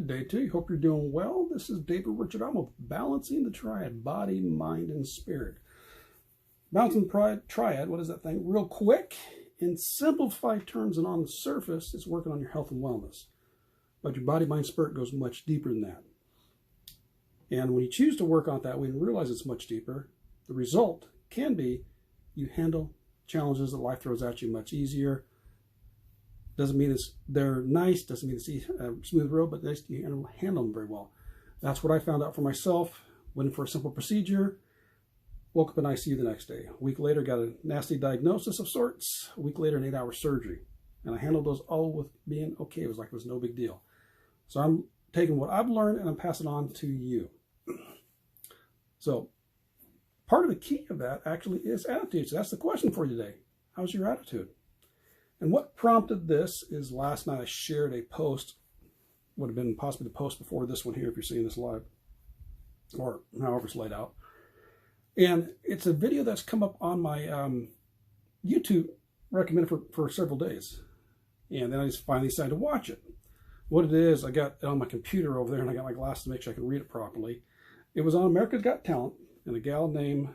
day two. Hope you're doing well. This is David Richard. I'm with Balancing the Triad, body, mind, and spirit. Balancing the Triad, what is that thing? Real quick, in simplified terms and on the surface, it's working on your health and wellness. But your body, mind, spirit goes much deeper than that. And when you choose to work on it that way and realize it's much deeper, the result can be you handle challenges that life throws at you much easier. Doesn't mean they're nice, doesn't mean it's a smooth road, but you handle them very well. That's what I found out for myself. Went in for a simple procedure, woke up in ICU the next day. A week later, got a nasty diagnosis of sorts. A week later, an 8-hour surgery. And I handled those all with being okay. It was like it was no big deal. So I'm taking what I've learned and I'm passing it on to you. So part of the key of that actually is attitude. So that's the question for you today. How's your attitude? And what prompted this is last night I shared a post, would have been possibly the post before this one here if you're seeing this live, or however it's laid out. And it's a video that's come up on my YouTube recommended for several days. And then I just finally decided to watch it. What it is, I got it on my computer over there and I got my glasses to make sure I can read it properly. It was on America's Got Talent and a gal named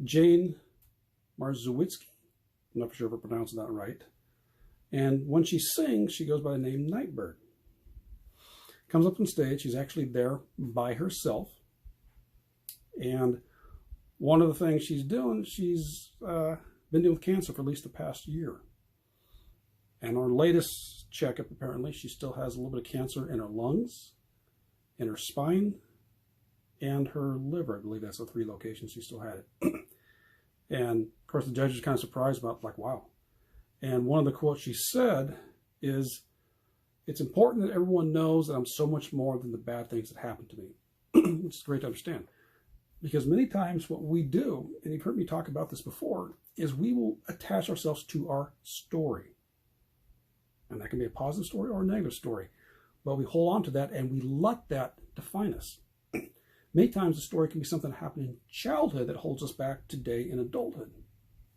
Jane Marzuwitsky. I'm not sure if I'm pronouncing that right. And when she sings, she goes by the name Nightbirde. Comes up on stage. She's actually there by herself. And one of the things she's doing, she's been dealing with cancer for at least the past year. And our latest checkup, apparently, she still has a little bit of cancer in her lungs, in her spine, and her liver. I believe that's the 3 locations she still had it. And of course, the judge is kind of surprised about, like, wow. And one of the quotes she said is, "It's important that everyone knows that I'm so much more than the bad things that happen to me," which is great to understand. Because many times what we do, and you've heard me talk about this before, is we will attach ourselves to our story. And that can be a positive story or a negative story. But we hold on to that and we let that define us. Many times the story can be something that happened in childhood that holds us back today in adulthood.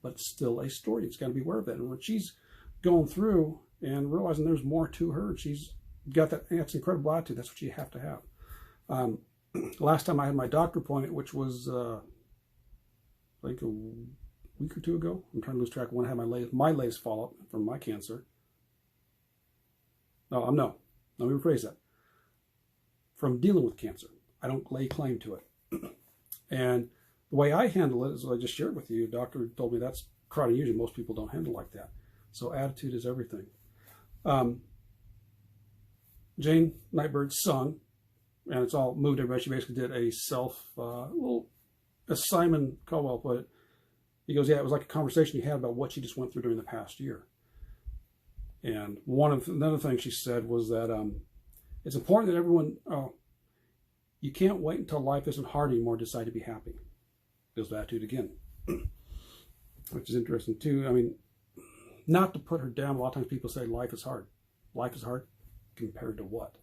But it's still a story. It's got to be aware of that. And when she's going through and realizing there's more to her, she's got that's incredible attitude. That's what you have to have. Last time I had my doctor appointment, which was like a week or 2 ago. I'm trying to lose track of when I had my latest follow-up from my cancer. No, let me rephrase that. From dealing with cancer. I don't lay claim to it. And the way I handle it is what I just shared with you. The doctor told me that's crowded usually. Most people don't handle like that. So attitude is everything. Jane Nightbirde sung, and it's all moved everybody. She basically did a as Simon Cowell put it, he goes, yeah, it was like a conversation you had about what she just went through during the past year. And another thing she said was that it's important that everyone, you can't wait until life isn't hard anymore to decide to be happy. Goes back to it again, which is interesting too. I mean, not to put her down, a lot of times people say life is hard. Life is hard compared to what?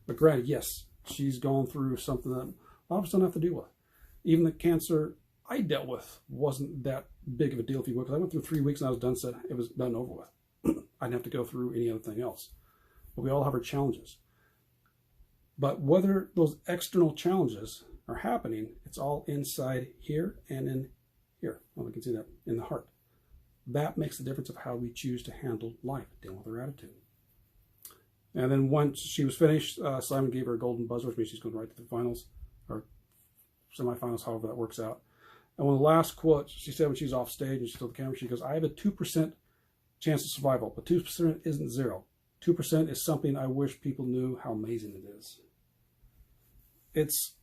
But granted, yes, she's gone through something that a lot of us don't have to deal with. Even the cancer I dealt with wasn't that big of a deal, if you will, because I went through 3 weeks and I was done, said it was done over with. I didn't have to go through any other thing else. But we all have our challenges. But whether those external challenges are happening, it's all inside here and in here. Well, we can see that in the heart. That makes the difference of how we choose to handle life, dealing with our attitude. And then once she was finished, Simon gave her a golden buzzer, which means she's going right to the finals, or semifinals, however that works out. And one of the last quotes she said when she was off stage and she told the camera, she goes, "I have a 2% chance of survival, but 2% isn't 0. 2% is something I wish people knew how amazing it is." It's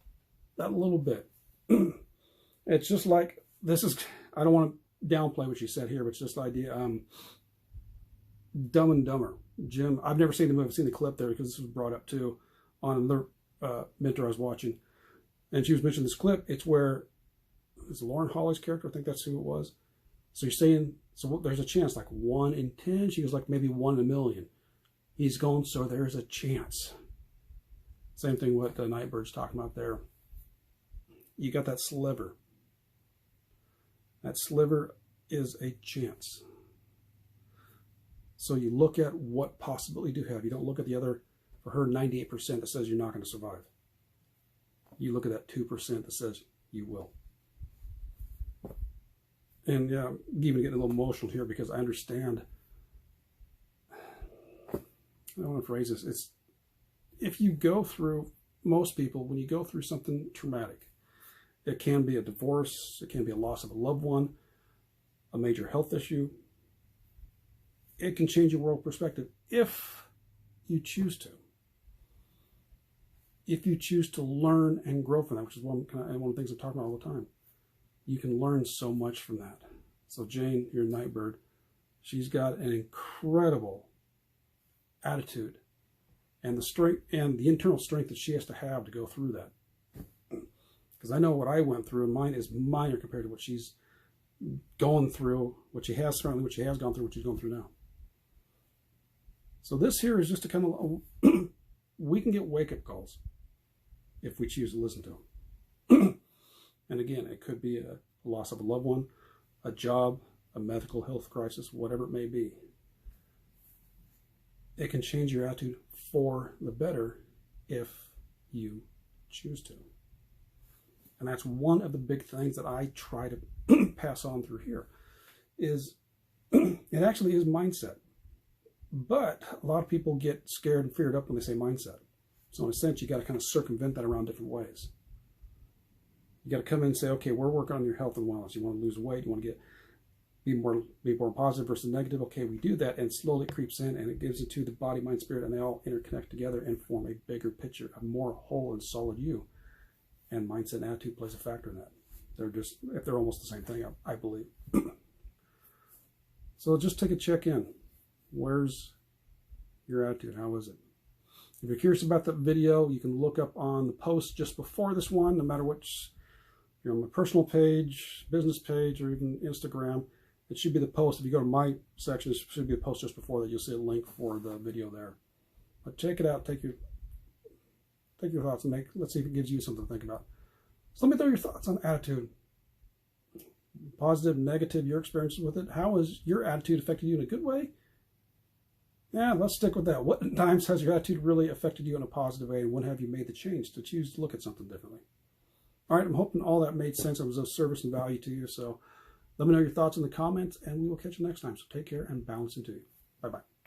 that little bit. It's just like, I don't want to downplay what she said here, but it's just the idea, Dumb and Dumber. Jim, I've never seen the movie, I've seen the clip there because this was brought up too on another mentor I was watching. And she was mentioning this clip. It's where, it's Lauren Holly's character, I think that's who it was. So you're saying, so there's a chance, like 1 in 10. She was like maybe 1 in a million. He's gone, so there's a chance. Same thing what the Nightbirde's talking about there. You got that sliver. That sliver is a chance. So you look at what possibility you do have. You don't look at the other or her 98% that says you're not going to survive. You look at that 2% that says you will. And yeah, I'm even getting a little emotional here because I understand. I don't want to phrase this. It's if you go through, most people, when you go through something traumatic, it can be a divorce, it can be a loss of a loved one, a major health issue. It can change your world perspective if you choose to. If you choose to learn and grow from that, which is one of the things I talk about all the time. You can learn so much from that. So Jane, your Nightbird, she's got an incredible attitude and the strength and the internal strength that she has to have to go through that. Because I know what I went through, and mine is minor compared to what she's going through, what she has certainly, what she has gone through, what she's going through now. So this here is just a kind of, we can get wake-up calls if we choose to listen to them. And again, it could be a loss of a loved one, a job, a medical health crisis, whatever it may be. It can change your attitude for the better if you choose to. And that's one of the big things that I try to pass on through here is it actually is mindset. But a lot of people get scared and feared up when they say mindset. So in a sense, you got to kind of circumvent that around different ways. You got to come in and say, okay, we're working on your health and wellness. You want to lose weight, you want to be more positive versus negative. Okay, we do that, and slowly it creeps in, and it gives it to the body, mind, spirit, and they all interconnect together and form a bigger picture, a more whole and solid you. And mindset and attitude plays a factor in that. They're almost the same thing, I believe. So just take a check in. Where's your attitude? How is it? If you're curious about that video, you can look up on the post just before this one, no matter which, you're on my personal page, business page, or even Instagram. It should be the post. If you go to my section, it should be the post just before that. You'll see a link for the video there. But check it out. Take your thoughts and let's see if it gives you something to think about. So let me know your thoughts on attitude. Positive, negative, your experiences with it. How has your attitude affected you in a good way? Yeah, let's stick with that. What times has your attitude really affected you in a positive way, and when have you made the change to choose to look at something differently? All right, I'm hoping all that made sense. It was of service and value to you. So let me know your thoughts in the comments, and we will catch you next time. So take care and balance into you. Bye-bye.